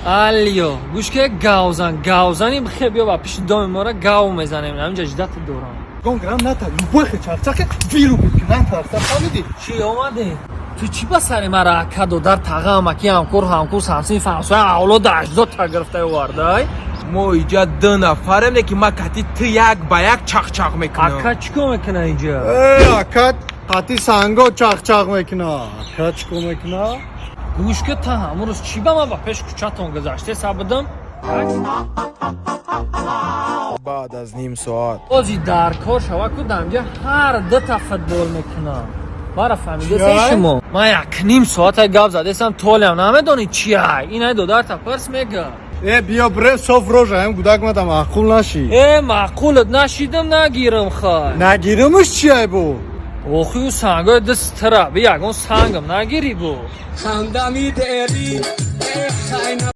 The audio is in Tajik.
Алло, гӯш ки гавзани бихе биё ба пиши доми мора гав мезанем. Ҳаминҷа ҷиддати дорам. Гонграм ната любахе чарчаке вирубики натарса фамиди. Чӣ омаде? Ту чӣ ба сари мара акаду дар тағамаки ҳамкур самсин фансои авлоди аҷдодта гирифта овардай? мо иҷа ду нафарем ки ма кати ту як ба як чақчақ мекунам. Ака чӣ кор мекуна инҷа? Акат қати санго чақчақ мекуна. Акат чӣ кор мекуна? гӯш ки та ҳамрӯз чӣ ба ман ба пеши кӯчатон гузаште сабидам? баъд аз ним соат бози дар кор шава ку дамҷа ҳар дута футбол мекунам. бара фаҳмидесаи шумо ман як ним соата гап задесам толиам намедонӣ чия инай додарта пирс мега. Биё бире соф рожаем гудак мата маъқул наши. маъқулат нашидам нагирам хай. Нагиримш чия бу? охию сангои дистра би ягон сангам нагирӣ бу.